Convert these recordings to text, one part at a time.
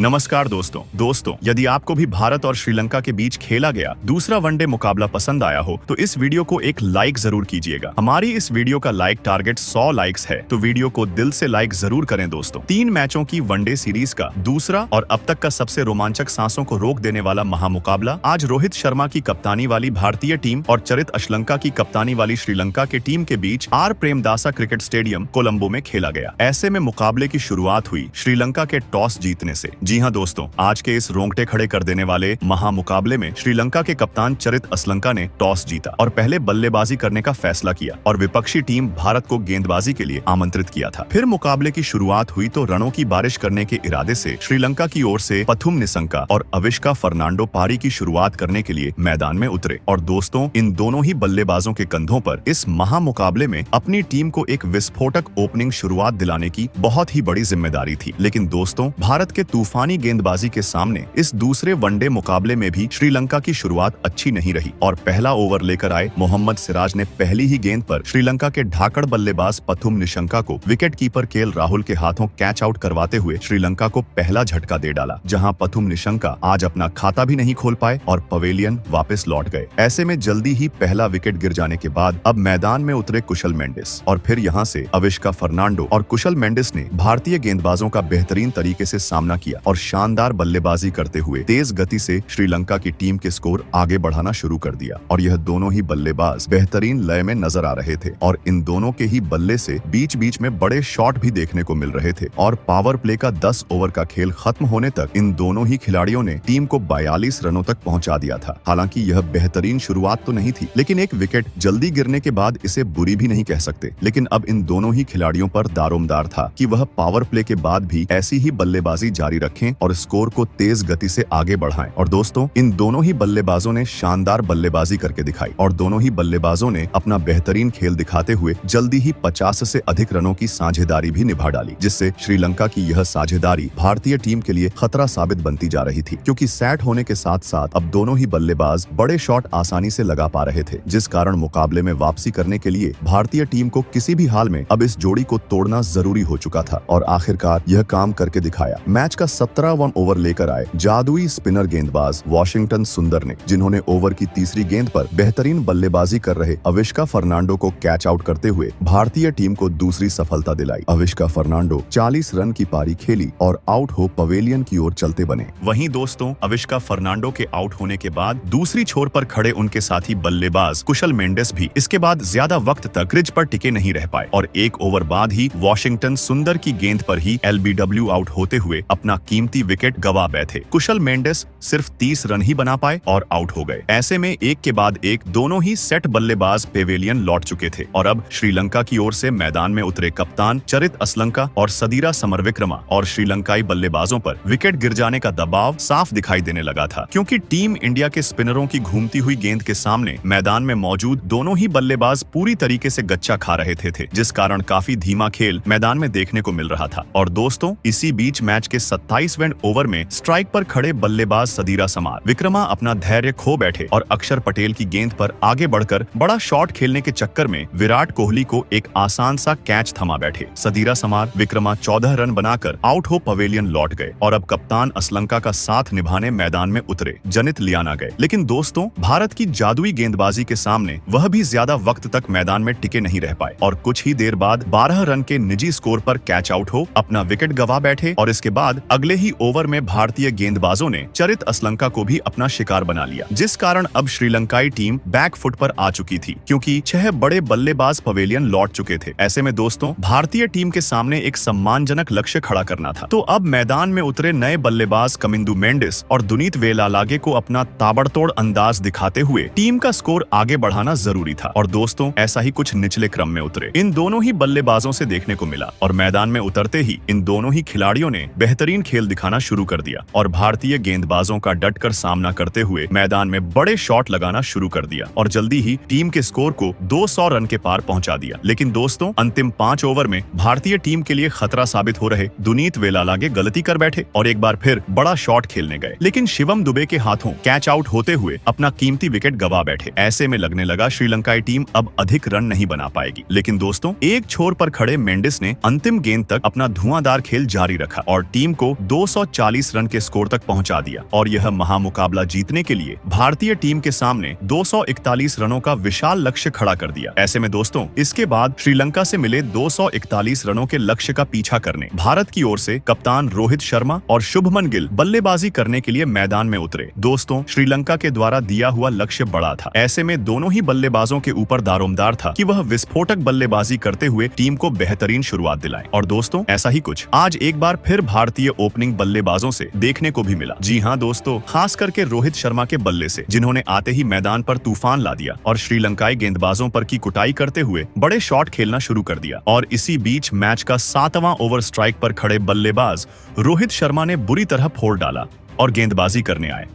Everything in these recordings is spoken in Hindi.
नमस्कार दोस्तों, यदि आपको भी भारत और श्रीलंका के बीच खेला गया दूसरा वनडे मुकाबला पसंद आया हो तो इस वीडियो को एक लाइक जरूर कीजिएगा। हमारी इस वीडियो का लाइक टारगेट 100 लाइक्स है, तो वीडियो को दिल से लाइक जरूर करें दोस्तों। 3 मैचों की वनडे सीरीज का दूसरा और अब तक का सबसे रोमांचक सांसों को रोक देने वाला महामुकाबला आज रोहित शर्मा की कप्तानी वाली भारतीय टीम और चरित अश्लंका की कप्तानी वाली श्रीलंका के टीम के बीच R Premadasa cricket stadium Colombo में खेला गया। ऐसे में मुकाबले की शुरुआत हुई श्रीलंका के टॉस जीतने से। जी हाँ दोस्तों, आज के इस रोंगटे खड़े कर देने वाले महामुकाबले में श्रीलंका के कप्तान चरित अश्लंका ने टॉस जीता और पहले बल्लेबाजी करने का फैसला किया और विपक्षी टीम भारत को गेंदबाजी के लिए आमंत्रित किया था। फिर मुकाबले की शुरुआत हुई तो रनों की बारिश करने के इरादे से श्रीलंका की ओर से पथुम निशंका और अविष्का फर्नांडो पारी की शुरुआत करने के लिए मैदान में उतरे। और दोस्तों, इन दोनों ही बल्लेबाजों के कंधों पर इस महामुकाबले में अपनी टीम को एक विस्फोटक ओपनिंग शुरुआत दिलाने की बहुत ही बड़ी जिम्मेदारी थी। लेकिन दोस्तों, भारत के तूफानी गेंदबाजी के सामने इस दूसरे वनडे मुकाबले में भी श्रीलंका की शुरुआत अच्छी नहीं रही और पहला ओवर लेकर आए मोहम्मद सिराज ने पहली ही गेंद पर श्रीलंका के ढाकड़ बल्लेबाज पथुम निशंका को विकेट कीपर केएल राहुल के हाथों कैच आउट करवाते हुए श्रीलंका को पहला झटका दे डाला, जहां पथुम निशंका आज अपना खाता भी नहीं खोल पाए और पवेलियन वापस लौट गए। ऐसे में जल्दी ही पहला विकेट गिर जाने के बाद अब मैदान में उतरे कुशल मेंडिस और फिर यहां से अविष्का फर्नांडो और कुशल मेंडिस ने भारतीय गेंदबाजों का बेहतरीन तरीके से सामना किया और शानदार बल्लेबाजी करते हुए तेज गति से श्रीलंका की टीम के स्कोर आगे बढ़ाना शुरू कर दिया। और यह दोनों ही बल्लेबाज बेहतरीन लय में नजर आ रहे थे और इन दोनों के ही बल्ले से बीच बीच में बड़े शॉट भी देखने को मिल रहे थे। और पावर प्ले का 10 ओवर का खेल खत्म होने तक इन दोनों ही खिलाड़ियों ने टीम को 42 रनों तक पहुंचा दिया था। हालांकि यह बेहतरीन शुरुआत तो नहीं थी, लेकिन एक विकेट जल्दी गिरने के बाद इसे बुरी भी नहीं कह सकते। लेकिन अब इन दोनों ही खिलाड़ियों पर दारोमदार था कि वह पावर प्ले के बाद भी ऐसी ही बल्लेबाजी जारी रखें और स्कोर को तेज गति से आगे बढ़ाएं। और दोस्तों, इन दोनों ही बल्लेबाजों ने शानदार बल्लेबाजी करके दिखाई और दोनों ही बल्लेबाजों ने अपना बेहतरीन खेल दिखाते हुए जल्दी ही 50 से अधिक रनों की साझेदारी भी निभा डाली, जिससे श्रीलंका की यह साझेदारी भारतीय टीम के लिए खतरा साबित बनती जा रही थी, क्योंकि सेट होने के साथ साथ अब दोनों ही बल्लेबाज बड़े शॉट आसानी से लगा पा रहे थे, जिस कारण मुकाबले में वापसी करने के लिए भारतीय टीम को किसी भी हाल में अब इस जोड़ी को तोड़ना जरूरी हो चुका था। और आखिरकार यह काम करके दिखाया। मैच का 17वां ओवर लेकर आए जादुई स्पिनर गेंदबाज वाशिंगटन सुंदर ने, जिन्होंने ओवर की तीसरी गेंद पर बेहतरीन बल्लेबाजी कर रहे अविष्का फर्नांडो को कैच आउट करते हुए भारतीय टीम को दूसरी सफलता दिलाई। अविष्का फर्नांडो 40 रन की पारी खेली और आउट हो पवेलियन की ओर चलते बने। वहीं दोस्तों, अविष्का फर्नांडो के आउट होने के बाद दूसरी छोर पर खड़े उनके साथी बल्लेबाज कुशल मेंडिस भी इसके बाद ज्यादा वक्त तक क्रीज पर टिके नहीं रह पाए और एक ओवर बाद ही वाशिंगटन सुंदर की गेंद पर ही एलबीडब्ल्यू आउट होते हुए अपना कीमती विकेट गवा बैठे। कुशल मेंडिस सिर्फ 30 रन ही बना पाए और आउट हो गए। ऐसे में एक के बाद एक दोनों ही सेट बल्लेबाज पेवेलियन लौट चुके थे और अब श्रीलंका की ओर से मैदान में उतरे कप्तान चरित अश्लंका और सदीरा समरविक्रमा और श्रीलंकाई बल्लेबाजों पर विकेट गिर जाने का दबाव साफ दिखाई देने लगा था, क्योंकि टीम इंडिया के स्पिनरों की घूमती हुई गेंद के सामने मैदान में मौजूद दोनों ही बल्लेबाज पूरी तरीके से गच्चा खा रहे थे, जिस कारण काफी धीमा खेल मैदान में देखने को मिल रहा था। और दोस्तों, इसी बीच मैच के 27वें ओवर में स्ट्राइक पर खड़े बल्लेबाज सदीरा समरविक्रमा अपना धैर्य खो बैठे और अक्षर पटेल की गेंद पर आगे बढ़कर बड़ा शॉट खेलने के चक्कर में विराट कोहली को एक आसान सा कैच थमा बैठे। सदीरा समरविक्रमा 14 रन बनाकर आउट हो पवेलियन लौट गए और अब कप्तान अश्लंका का साथ निभाने मैदान में उतरे जनित लियाना गए। लेकिन दोस्तों, भारत की जादुई गेंदबाजी के सामने वह भी ज्यादा वक्त तक मैदान में टिके नहीं रह पाए और कुछ ही देर बाद 12 रन के निजी स्कोर पर कैच आउट हो अपना विकेट गवा बैठे और इसके बाद अगले ही ओवर में भारतीय गेंदबाजों ने चरित अश्लंका को भी अपना शिकार बना लिया, जिस कारण अब श्रीलंकाई टीम बैक फुट पर आ चुकी थी, क्योंकि 6 बड़े बल्लेबाज पवेलियन लौट चुके थे। ऐसे में दोस्तों, भारतीय टीम के सामने एक सम्मानजनक लक्ष्य खड़ा करना था। तो अब मैदान में उतरे नए बल्लेबाज कमिंदु मेंडिस और दुनीत वेलालागे को अपना ताबड़तोड़ अंदाज दिखाते हुए टीम का स्कोर आगे बढ़ाना जरूरी था। और दोस्तों, ऐसा ही कुछ निचले क्रम में उतरे इन दोनों ही बल्लेबाजों से देखने को मिला और मैदान में उतरते ही इन दोनों ही खिलाड़ियों ने बेहतरीन खेल दिखाना शुरू कर दिया और भारतीय गेंदबाजों का डटकर सामना करते हुए मैदान में बड़े शॉट लगाना शुरू कर दिया और जल्दी ही टीम के स्कोर को 200 रन के पार पहुंचा दिया। लेकिन दोस्तों, अंतिम 5 ओवर में भारतीय टीम के लिए खतरा साबित हो रहे दुनीत वेलालागे गलती कर बैठे और एक बार फिर बड़ा शॉट खेलने गए, लेकिन शिवम दुबे के हाथों कैच आउट होते हुए अपना कीमती विकेट गवा बैठे। ऐसे में लगने लगा श्रीलंकाई टीम अब अधिक रन नहीं बना पाएगी। लेकिन दोस्तों, एक छोर पर खड़े मेंडिस ने अंतिम गेंद तक अपना धुआंधार खेल जारी रखा और टीम को 240 रन के स्कोर तक पहुंचा दिया और यह महामुकाबला जीतने के लिए भारतीय टीम के सामने 241 रनों का विशाल लक्ष्य खड़ा कर दिया। ऐसे में दोस्तों इसके बाद श्रीलंका से मिले 241 रनों के लक्ष्य का पीछा करने भारत की ओर से कप्तान रोहित शर्मा और शुभमन गिल बल्लेबाजी करने के लिए मैदान में उतरे। दोस्तों श्रीलंका के द्वारा दिया हुआ लक्ष्य बड़ा था। ऐसे में दोनों ही बल्लेबाजों के ऊपर दारोमदार था कि वह विस्फोटक बल्लेबाजी करते हुए टीम को बेहतरीन शुरुआत दिलाएं। और दोस्तों ऐसा ही कुछ आज एक बार फिर भारतीय ओपनिंग बल्लेबाजों से देखने को भी मिला। जी हाँ दोस्तों, खास करके रोहित शर्मा के बल्ले से, जिन्होंने आते ही मैदान पर तूफान ला दिया और श्रीलंकाई गेंदबाजों पर की कुटाई करते हुए बड़े शॉट खेलना शुरू कर दिया। और इसी बीच मैच का 7वां ओवर स्ट्राइक पर खड़े बल्लेबाज रोहित शर्मा ने बुरी तरह फोड़ डाला और गेंदबाजी करने आए,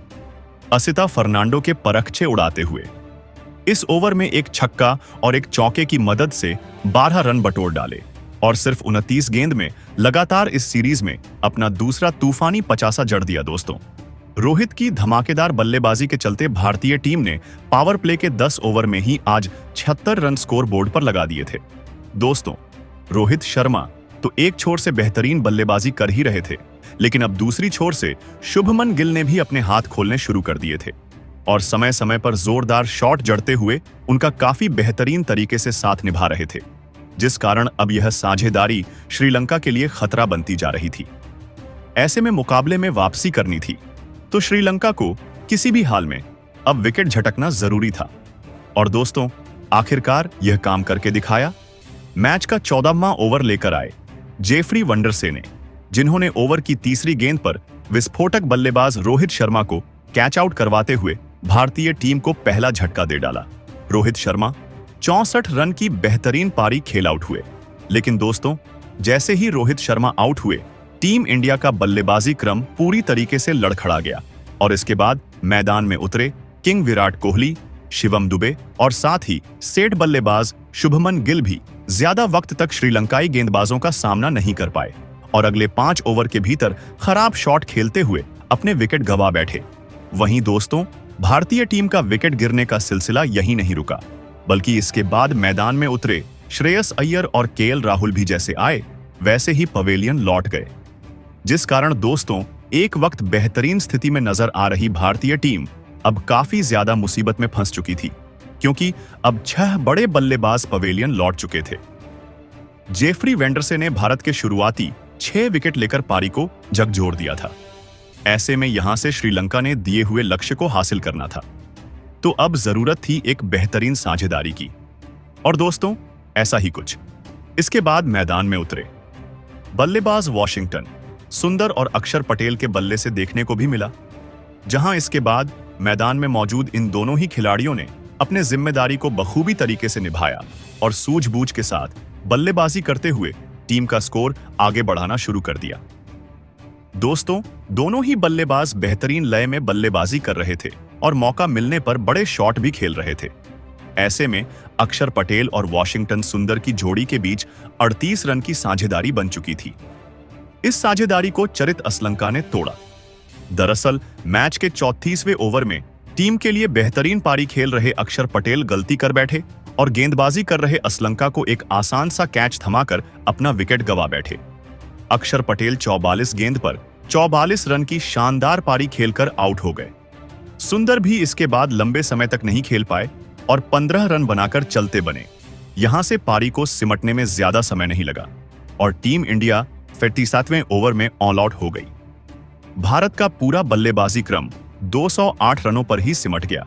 असिता फर्नांडो के परखचे उड़ाते हुए। इस ओवर में एक छक्का और एक चौके की मदद से 12 रन बटोर डाले और सिर्फ 29 गेंद में लगातार इस सीरीज में अपना दूसरा तूफानी 50 जड़ दिया। दोस्तों रोहित की धमाकेदार बल्लेबाजी के चलते भारतीय टीम ने पावर प्ले के 10 ओवर में ही आज 76 रन स्कोर बोर्ड पर लगा दिए थे। दोस्तों रोहित शर्मा तो एक छोर से बेहतरीन बल्लेबाजी कर ही रहे थे, लेकिन अब दूसरी छोर से शुभमन गिल ने भी अपने हाथ खोलने शुरू कर दिए थे और समय समय पर जोरदार शॉट जड़ते हुए उनका काफी बेहतरीन तरीके से साथ निभा रहे थे, जिस कारण अब यह साझेदारी श्रीलंका के लिए खतरा बनती जा रही थी। ऐसे में मुकाबले में वापसी करनी थी तो श्रीलंका को किसी भी हाल में अब विकेट झटकना जरूरी था। और दोस्तों आखिरकार यह काम करके दिखाया। मैच का 14वां ओवर लेकर आए जेफरी वंडरसे ने, जिन्होंने ओवर की तीसरी गेंद पर विस्फोटक बल्लेबाज रोहित शर्मा को कैच आउट करवाते हुए भारतीय टीम को पहला झटका दे डाला। रोहित शर्मा 64 रन की बेहतरीन पारी खेल आउट हुए, लेकिन दोस्तों जैसे ही रोहित शर्मा आउट हुए टीम इंडिया का बल्लेबाजी क्रम पूरी तरीके से लड़खड़ा गया और इसके बाद मैदान में उतरे किंग विराट कोहली, शिवम दुबे और साथ ही सेठ बल्लेबाज शुभमन गिल भी ज्यादा वक्त तक श्रीलंकाई गेंदबाजों का सामना नहीं कर पाए और अगले 5 ओवर के भीतर खराब शॉट खेलते हुए अपने विकेट गंवा बैठे। वहीं दोस्तों भारतीय टीम का विकेट गिरने का सिलसिला यहीं नहीं रुका, बल्कि इसके बाद मैदान में उतरे श्रेयस अय्यर और केएल राहुल भी जैसे आए वैसे ही पवेलियन लौट गए, जिस कारण दोस्तों एक वक्त बेहतरीन स्थिति में नजर आ रही भारतीय टीम अब काफी ज्यादा मुसीबत में फंस चुकी थी, क्योंकि अब 6 बड़े बल्लेबाज पवेलियन लौट चुके थे। जेफरी वेंडरसे ने भारत के शुरुआती 6 विकेट लेकर पारी को झकझोर दिया था। ऐसे में यहां से श्रीलंका ने दिए हुए लक्ष्य को हासिल करना था, तो अब जरूरत थी एक बेहतरीन साझेदारी की। और दोस्तों ऐसा ही कुछ इसके बाद मैदान में उतरे बल्लेबाज वॉशिंगटन सुंदर और अक्षर पटेल के बल्ले से देखने को भी मिला, जहां इसके बाद मैदान में मौजूद इन दोनों ही खिलाड़ियों ने अपने जिम्मेदारी को बखूबी तरीके से निभाया और सूझबूझ के साथ बल्लेबाजी करते हुए टीम का स्कोर आगे बढ़ाना शुरू कर दिया। दोस्तों दोनों ही बल्लेबाज बेहतरीन लय में बल्लेबाजी कर रहे थे और मौका मिलने पर बड़े शॉट भी खेल रहे थे। ऐसे में अक्षर पटेल और वॉशिंगटन सुंदर की जोड़ी के बीच 38 रन की साझेदारी बन चुकी थी। इस साझेदारी को चरित असलंका ने तोड़ा। दरअसल मैच के 34वें ओवर में टीम के लिए बेहतरीन पारी खेल रहे अक्षर पटेल गलती कर बैठे और गेंदबाजी कर रहे असलंका को एक आसान सा कैच थमाकर अपना विकेट गंवा बैठे। अक्षर पटेल 44 गेंद पर 44 रन की शानदार पारी खेलकर आउट हो गए। सुंदर भी इसके बाद लंबे समय तक नहीं खेल पाए और 15 रन बनाकर चलते बने। यहां से पारी को सिमटने में ज्यादा समय नहीं लगा और टीम इंडिया 37वें ओवर में ऑल आउट हो गई। भारत का पूरा बल्लेबाजी क्रम 208 रनों पर ही सिमट गया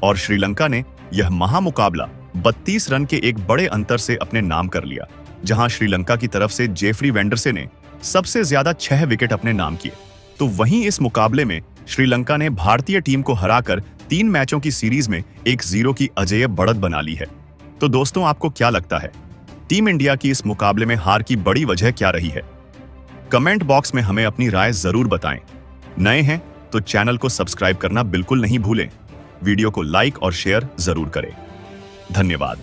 और श्रीलंका ने यह महामुकाबला 32 रन के एक बड़े अंतर से अपने नाम कर लिया, जहां श्रीलंका की तरफ से जेफरी वेंडरसे ने सबसे ज्यादा 6 विकेट अपने नाम किए, तो वहीं इस मुकाबले में श्रीलंका ने भारतीय टीम को हराकर 3 मैचों की सीरीज में 1-0 की अजेय बढ़त बना ली है। तो दोस्तों आपको क्या लगता है, टीम इंडिया की इस मुकाबले में हार की बड़ी वजह क्या रही है? कमेंट बॉक्स में हमें अपनी राय जरूर बताएं। नए हैं तो चैनल को सब्सक्राइब करना बिल्कुल नहीं भूलें। वीडियो को लाइक और शेयर जरूर करें। धन्यवाद।